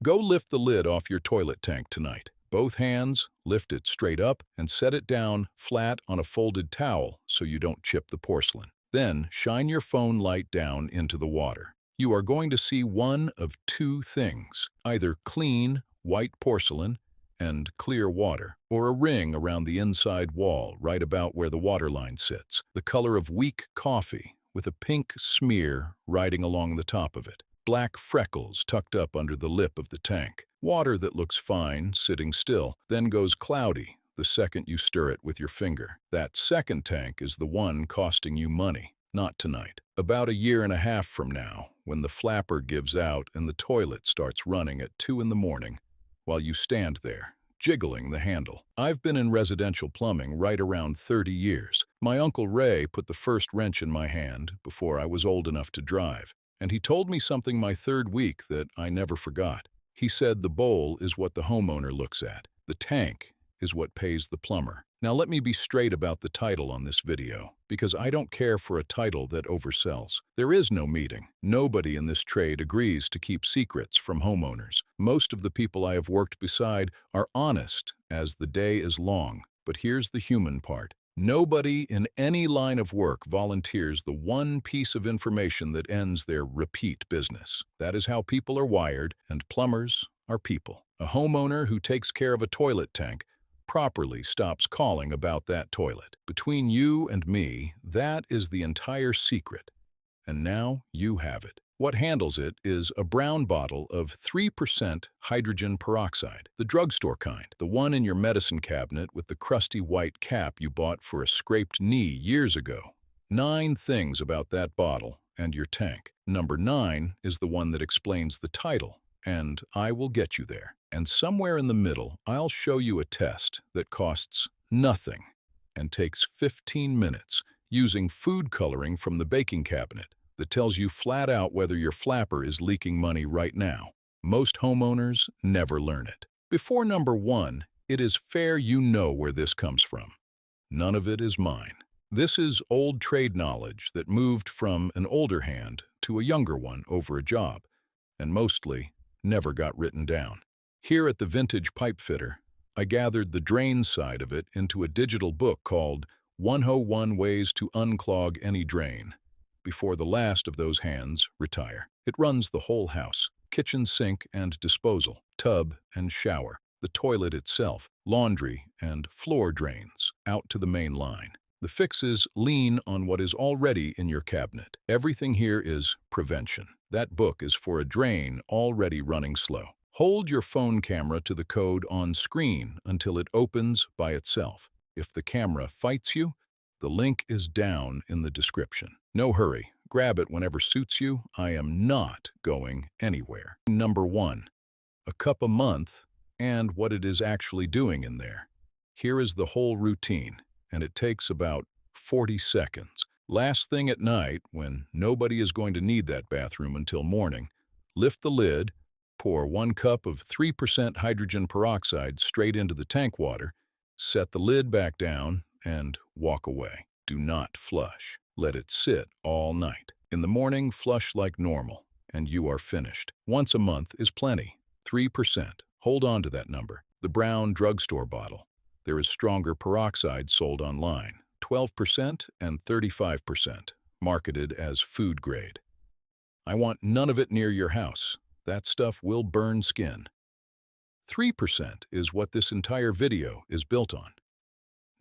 Go lift the lid off your toilet tank tonight. Both hands, lift it straight up and set it down flat on a folded towel so you don't chip the porcelain. Then shine your phone light down into the water. You are going to see one of two things, either clean, white porcelain and clear water, or a ring around the inside wall right about where the water line sits, the color of weak coffee with a pink smear riding along the top of it. Black freckles tucked up under the lip of the tank. Water that looks fine, sitting still, then goes cloudy the second you stir it with your finger. That second tank is the one costing you money. Not tonight. About a year and a half from now, when the flapper gives out and the toilet starts running at 2 in the morning, while you stand there, jiggling the handle. I've been in residential plumbing right around 30 years. My Uncle Ray put the first wrench in my hand before I was old enough to drive. And he told me something my third week that I never forgot. He said the bowl is what the homeowner looks at. The tank is what pays the plumber. Now let me be straight about the title on this video, because I don't care for a title that oversells. There is no meeting. Nobody in this trade agrees to keep secrets from homeowners. Most of the people I have worked beside are honest as the day is long. But here's the human part. Nobody in any line of work volunteers the one piece of information that ends their repeat business. That is how people are wired, and plumbers are people. A homeowner who takes care of a toilet tank properly stops calling about that toilet. Between you and me, that is the entire secret. And now you have it. What handles it is a brown bottle of 3% hydrogen peroxide, the drugstore kind, the one in your medicine cabinet with the crusty white cap you bought for a scraped knee years ago. 9 things about that bottle and your tank. Number 9 is the one that explains the title, and I will get you there. And somewhere in the middle, I'll show you a test that costs nothing and takes 15 minutes using food coloring from the baking cabinet that tells you flat out whether your flapper is leaking money right now. Most homeowners never learn it. Before number 1, it is fair you know where this comes from. None of it is mine. This is old trade knowledge that moved from an older hand to a younger one over a job, and mostly never got written down. Here at the Vintage Pipe Fitter, I gathered the drain side of it into a digital book called 101 Ways to Unclog Any Drain, before the last of those hands retire. It runs the whole house, kitchen sink and disposal, tub and shower, the toilet itself, laundry and floor drains, out to the main line. The fixes lean on what is already in your cabinet. Everything here is prevention. That book is for a drain already running slow. Hold your phone camera to the code on screen until it opens by itself. If the camera fights you, the link is down in the description. No hurry. Grab it whenever suits you. I am not going anywhere. Number 1, a cup a month and what it is actually doing in there. Here is the whole routine, and it takes about 40 seconds. Last thing at night, when nobody is going to need that bathroom until morning, lift the lid, pour 1 cup of 3% hydrogen peroxide straight into the tank water, set the lid back down, and walk away. Do not flush. Let it sit all night. In the morning, flush like normal, and you are finished. Once a month is plenty. 3%. Hold on to that number. The brown drugstore bottle. There is stronger peroxide sold online. 12% and 35%, marketed as food grade. I want none of it near your house. That stuff will burn skin. 3% is what this entire video is built on.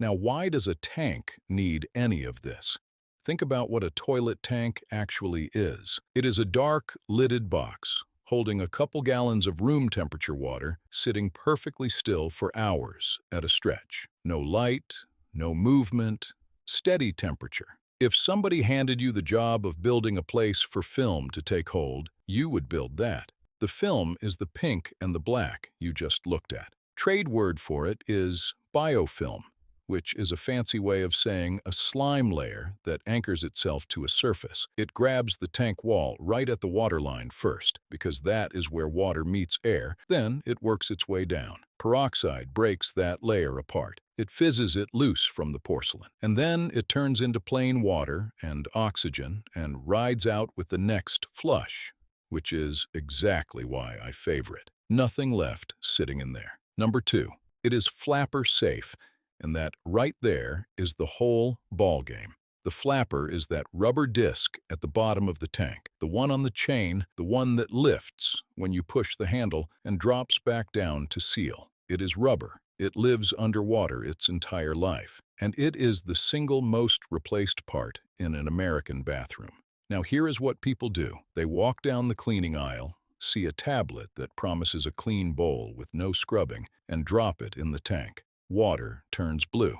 Now, why does a tank need any of this? Think about what a toilet tank actually is. It is a dark, lidded box holding a couple gallons of room temperature water sitting perfectly still for hours at a stretch. No light, no movement, steady temperature. If somebody handed you the job of building a place for film to take hold, you would build that. The film is the pink and the black you just looked at. Trade word for it is biofilm, which is a fancy way of saying a slime layer that anchors itself to a surface. It grabs the tank wall right at the water line first, because that is where water meets air. Then it works its way down. Peroxide breaks that layer apart. It fizzes it loose from the porcelain. And then it turns into plain water and oxygen and rides out with the next flush, which is exactly why I favor it. Nothing left sitting in there. Number 2, it is flapper safe, and that right there is the whole ball game. The flapper is that rubber disc at the bottom of the tank, the one on the chain, the one that lifts when you push the handle and drops back down to seal. It is rubber. It lives underwater its entire life, and it is the single most replaced part in an American bathroom. Now here is what people do. They walk down the cleaning aisle, see a tablet that promises a clean bowl with no scrubbing, and drop it in the tank. Water turns blue.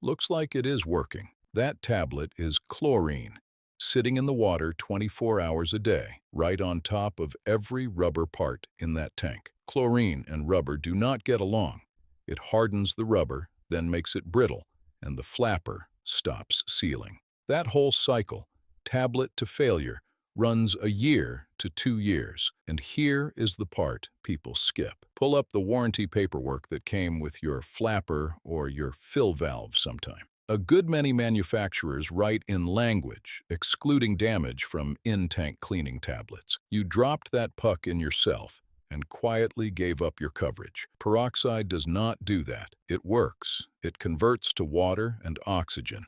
Looks like it is working. That tablet is chlorine, sitting in the water 24 hours a day, right on top of every rubber part in that tank. Chlorine and rubber do not get along. It hardens the rubber, then makes it brittle, and the flapper stops sealing. That whole cycle, tablet to failure, runs a year to 2 years. And here is the part people skip. Pull up the warranty paperwork that came with your flapper or your fill valve sometime. A good many manufacturers write in language, excluding damage from in-tank cleaning tablets. You dropped that puck in yourself and quietly gave up your coverage. Peroxide does not do that. It works. It converts to water and oxygen,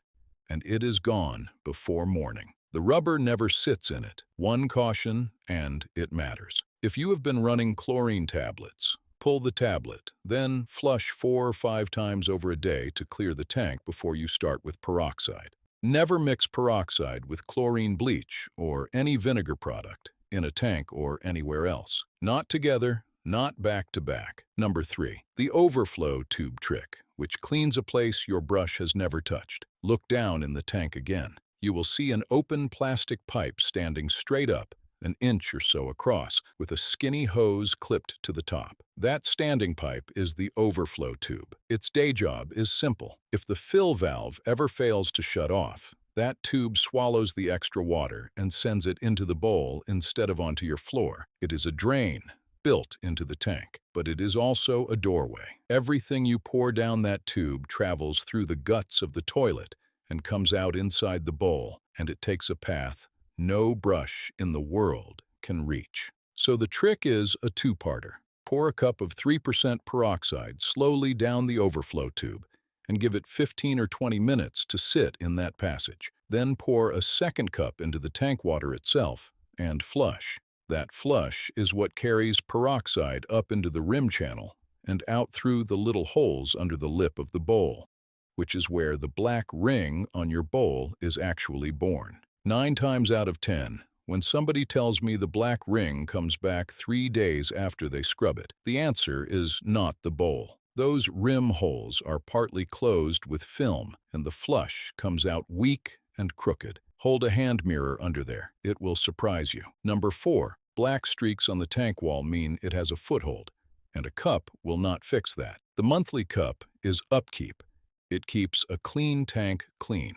and it is gone before morning. The rubber never sits in it. One caution, and it matters. If you have been running chlorine tablets, pull the tablet, then flush 4 or 5 times over a day to clear the tank before you start with peroxide. Never mix peroxide with chlorine bleach or any vinegar product in a tank or anywhere else. Not together, not back to back. Number 3, the overflow tube trick, which cleans a place your brush has never touched. Look down in the tank again. You will see an open plastic pipe standing straight up, an inch or so across, with a skinny hose clipped to the top. That standing pipe is the overflow tube. Its day job is simple. If the fill valve ever fails to shut off, that tube swallows the extra water and sends it into the bowl instead of onto your floor. It is a drain built into the tank, but it is also a doorway. Everything you pour down that tube travels through the guts of the toilet and comes out inside the bowl, and it takes a path no brush in the world can reach. So the trick is a two-parter. Pour a cup of 3% peroxide slowly down the overflow tube and give it 15 or 20 minutes to sit in that passage. Then pour a second cup into the tank water itself and flush. That flush is what carries peroxide up into the rim channel and out through the little holes under the lip of the bowl, which is where the black ring on your bowl is actually born. 9 times out of 10, when somebody tells me the black ring comes back 3 days after they scrub it, the answer is not the bowl. Those rim holes are partly closed with film, and the flush comes out weak and crooked. Hold a hand mirror under there. It will surprise you. Number 4, black streaks on the tank wall mean it has a foothold, and a cup will not fix that. The monthly cup is upkeep. It keeps a clean tank clean.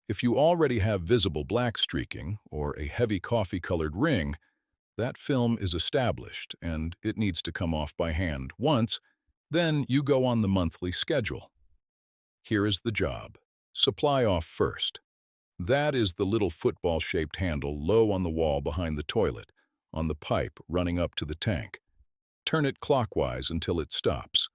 If you already have visible black streaking or a heavy coffee-colored ring, that film is established and it needs to come off by hand once, then you go on the monthly schedule. Here is the job. Supply off first. That is the little football-shaped handle low on the wall behind the toilet, on the pipe running up to the tank. Turn it clockwise until it stops.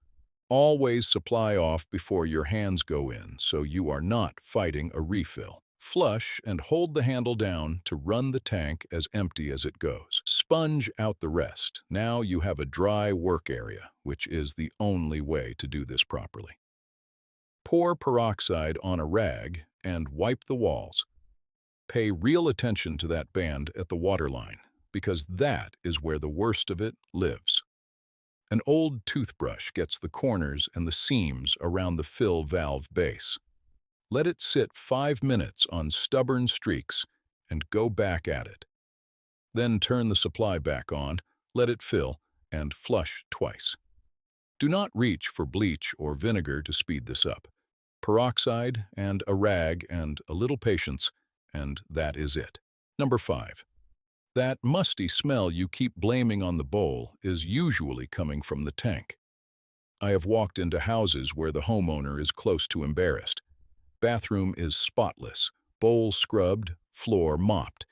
Always supply off before your hands go in, so you are not fighting a refill. Flush and hold the handle down to run the tank as empty as it goes. Sponge out the rest. Now you have a dry work area, which is the only way to do this properly. Pour peroxide on a rag and wipe the walls. Pay real attention to that band at the waterline, because that is where the worst of it lives. An old toothbrush gets the corners and the seams around the fill valve base. Let it sit 5 minutes on stubborn streaks and go back at it. Then turn the supply back on, let it fill, and flush twice. Do not reach for bleach or vinegar to speed this up. Peroxide and a rag and a little patience, and that is it. Number 5. That musty smell you keep blaming on the bowl is usually coming from the tank. I have walked into houses where the homeowner is close to embarrassed. Bathroom is spotless, bowl scrubbed, floor mopped,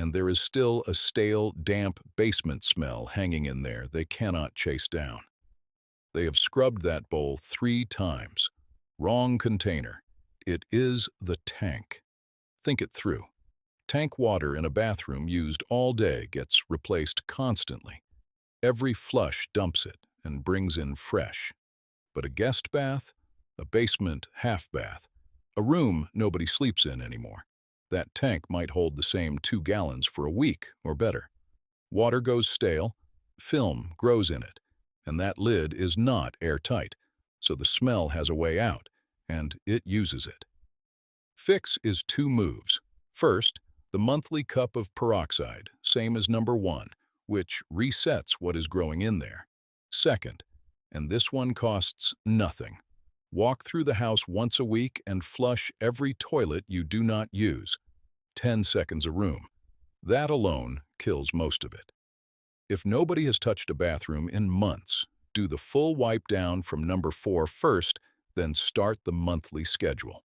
and there is still a stale, damp basement smell hanging in there they cannot chase down. They have scrubbed that bowl 3 times. Wrong container. It is the tank. Think it through. Tank water in a bathroom used all day gets replaced constantly. Every flush dumps it and brings in fresh. But a guest bath, a basement half bath, a room nobody sleeps in anymore, that tank might hold the same 2 gallons for a week or better. Water goes stale, film grows in it, and that lid is not airtight, so the smell has a way out, and it uses it. Fix is 2 moves. First, the monthly cup of peroxide, same as number 1, which resets what is growing in there. Second, and this one costs nothing. Walk through the house once a week and flush every toilet you do not use. 10 seconds a room. That alone kills most of it. If nobody has touched a bathroom in months, do the full wipe down from number 4 first, then start the monthly schedule.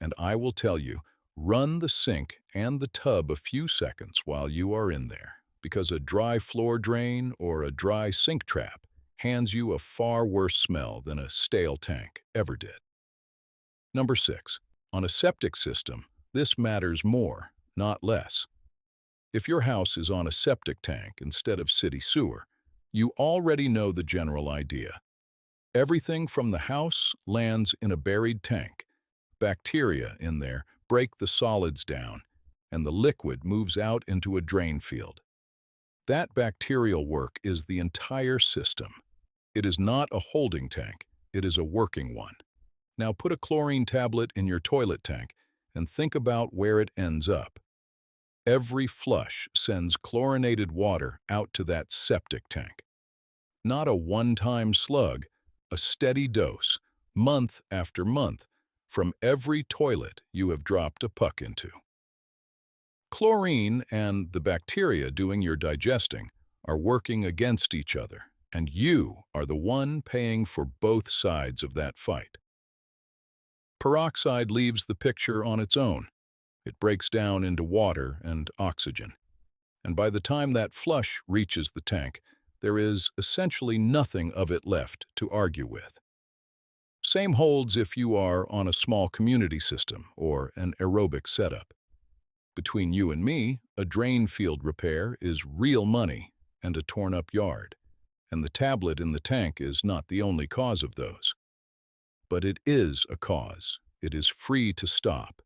And I will tell you, run the sink and the tub a few seconds while you are in there, because a dry floor drain or a dry sink trap hands you a far worse smell than a stale tank ever did. Number 6. On a septic system, this matters more, not less. If your house is on a septic tank instead of city sewer, you already know the general idea. Everything from the house lands in a buried tank. Bacteria in there break the solids down, and the liquid moves out into a drain field. That bacterial work is the entire system. It is not a holding tank, it is a working one. Now put a chlorine tablet in your toilet tank and think about where it ends up. Every flush sends chlorinated water out to that septic tank. Not a one-time slug, a steady dose, month after month, from every toilet you have dropped a puck into. Chlorine and the bacteria doing your digesting are working against each other, and you are the one paying for both sides of that fight. Peroxide leaves the picture on its own. It breaks down into water and oxygen. And by the time that flush reaches the tank, there is essentially nothing of it left to argue with. Same holds if you are on a small community system or an aerobic setup. Between you and me, a drain field repair is real money and a torn-up yard, and the tablet in the tank is not the only cause of those. But it is a cause. It is free to stop,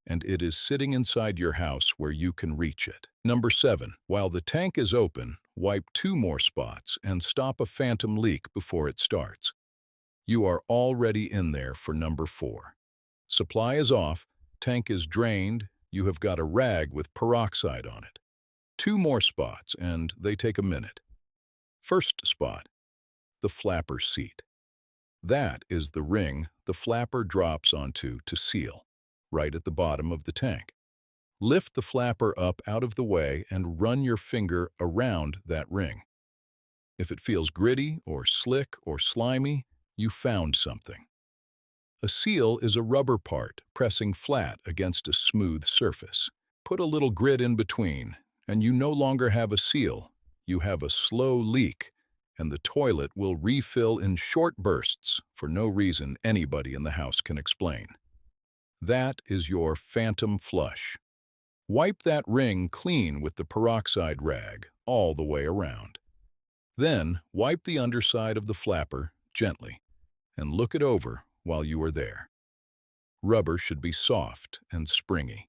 and it is sitting inside your house where you can reach it. Number 7. While the tank is open, wipe 2 more spots and stop a phantom leak before it starts. You are already in there for number 4. Supply is off, tank is drained, you have got a rag with peroxide on it. 2 more spots, and they take a minute. First spot, the flapper seat. That is the ring the flapper drops onto to seal, right at the bottom of the tank. Lift the flapper up out of the way and run your finger around that ring. If it feels gritty or slick or slimy, you found something. A seal is a rubber part pressing flat against a smooth surface. Put a little grit in between, and you no longer have a seal. You have a slow leak, and the toilet will refill in short bursts for no reason anybody in the house can explain. That is your phantom flush. Wipe that ring clean with the peroxide rag all the way around. Then wipe the underside of the flapper gently and look it over while you are there. Rubber should be soft and springy.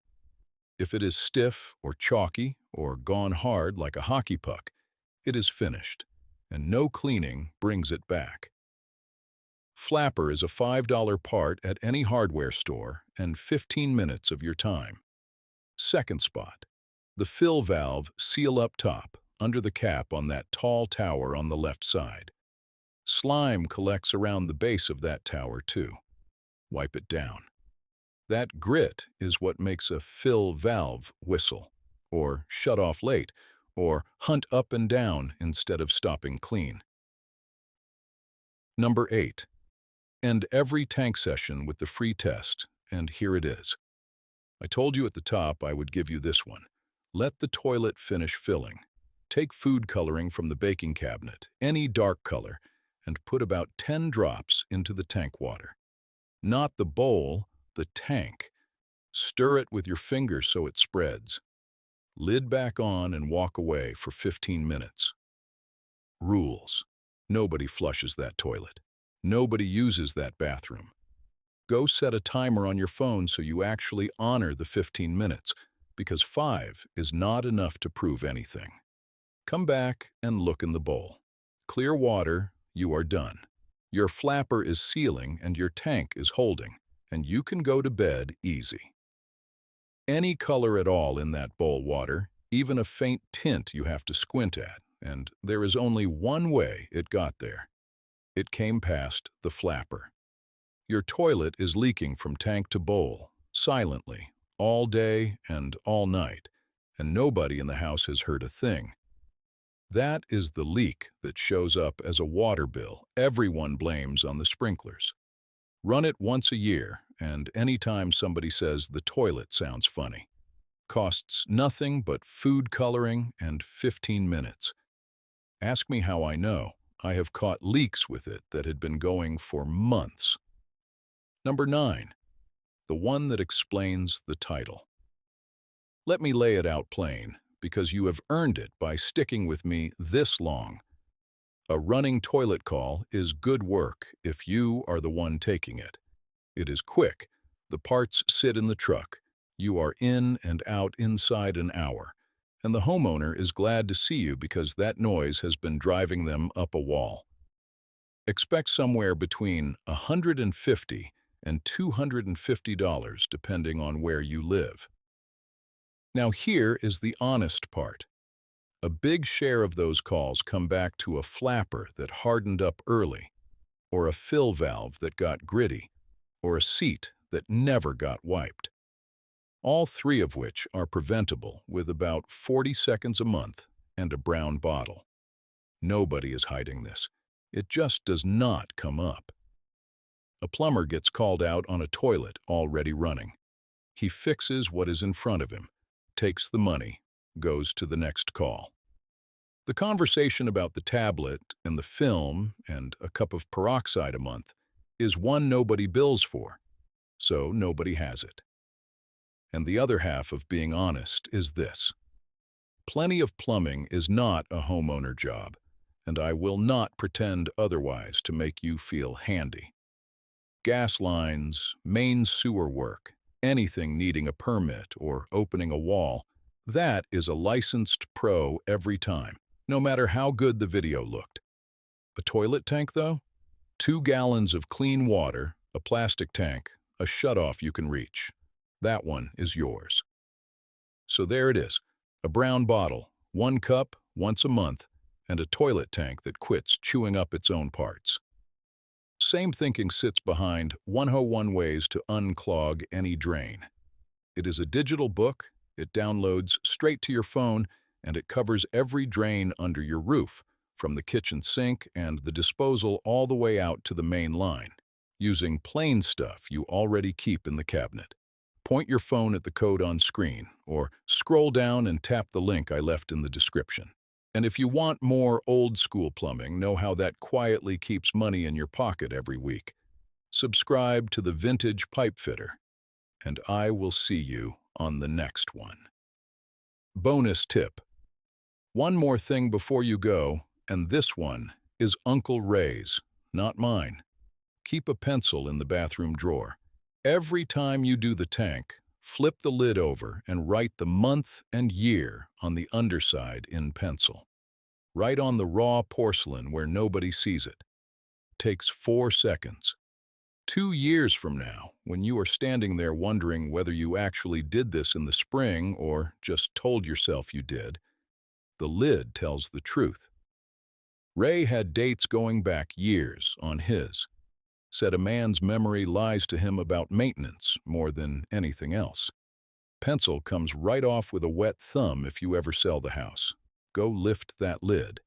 If it is stiff or chalky or gone hard like a hockey puck, it is finished, and no cleaning brings it back. Flapper is a $5 part at any hardware store and 15 minutes of your time. Second spot, the fill valve seal up top, under the cap on that tall tower on the left side. Slime collects around the base of that tower too. Wipe it down. That grit is what makes a fill valve whistle, or shut off late, or hunt up and down instead of stopping clean. Number 8. End every tank session with the free test, and here it is. I told you at the top I would give you this one. Let the toilet finish filling. Take food coloring from the baking cabinet, any dark color, and put about 10 drops into the tank water. Not the bowl, the tank. Stir it with your finger so it spreads. Lid back on and walk away for 15 minutes. Rules. Nobody flushes that toilet. Nobody uses that bathroom. Go set a timer on your phone so you actually honor the 15 minutes, because 5 is not enough to prove anything. Come back and look in the bowl. Clear water, you are done. Your flapper is sealing and your tank is holding, and you can go to bed easy. Any color at all in that bowl water, even a faint tint you have to squint at, and there is only one way it got there. It came past the flapper. Your toilet is leaking from tank to bowl, silently, all day and all night, and nobody in the house has heard a thing. That is the leak that shows up as a water bill everyone blames on the sprinklers. Run it once a year, and anytime somebody says the toilet sounds funny. Costs nothing but food coloring and 15 minutes. Ask me how I know. I have caught leaks with it that had been going for months. Number 9. The one that explains the title. Let me lay it out plain, because you have earned it by sticking with me this long. A running toilet call is good work if you are the one taking it. It is quick. The parts sit in the truck. You are in and out inside an hour, and the homeowner is glad to see you because that noise has been driving them up a wall. Expect somewhere between $150 and $250 depending on where you live. Now here is the honest part. A big share of those calls come back to a flapper that hardened up early, or a fill valve that got gritty, or a seat that never got wiped. All 3 of which are preventable with about 40 seconds a month and a brown bottle. Nobody is hiding this. It just does not come up. A plumber gets called out on a toilet already running. He fixes what is in front of him, takes the money, goes to the next call. The conversation about the tablet and the film and a cup of peroxide a month is one nobody bills for, so nobody has it. And the other half of being honest is this. Plenty of plumbing is not a homeowner job, and I will not pretend otherwise to make you feel handy. Gas lines, main sewer work, anything needing a permit or opening a wall, that is a licensed pro every time, no matter how good the video looked. A toilet tank, though? 2 gallons of clean water, a plastic tank, a shutoff you can reach. That one is yours. So there it is, a brown bottle, 1 cup, once a month, and a toilet tank that quits chewing up its own parts. Same thinking sits behind 101 Ways to Unclog Any Drain. It is a digital book, it downloads straight to your phone, and it covers every drain under your roof, from the kitchen sink and the disposal all the way out to the main line, using plain stuff you already keep in the cabinet. Point your phone at the code on screen, or scroll down and tap the link I left in the description. And if you want more old-school plumbing, know how that quietly keeps money in your pocket every week, subscribe to the Vintage Pipe Fitter, and I will see you on the next one. Bonus tip. One more thing before you go, and this one is Uncle Ray's, not mine. Keep a pencil in the bathroom drawer. Every time you do the tank, flip the lid over and write the month and year on the underside in pencil. Write on the raw porcelain where nobody sees it. Takes 4 seconds. 2 years from now, when you are standing there wondering whether you actually did this in the spring or just told yourself you did, the lid tells the truth. Ray had dates going back years on his. Said a man's memory lies to him about maintenance more than anything else. Pencil comes right off with a wet thumb if you ever sell the house. Go lift that lid.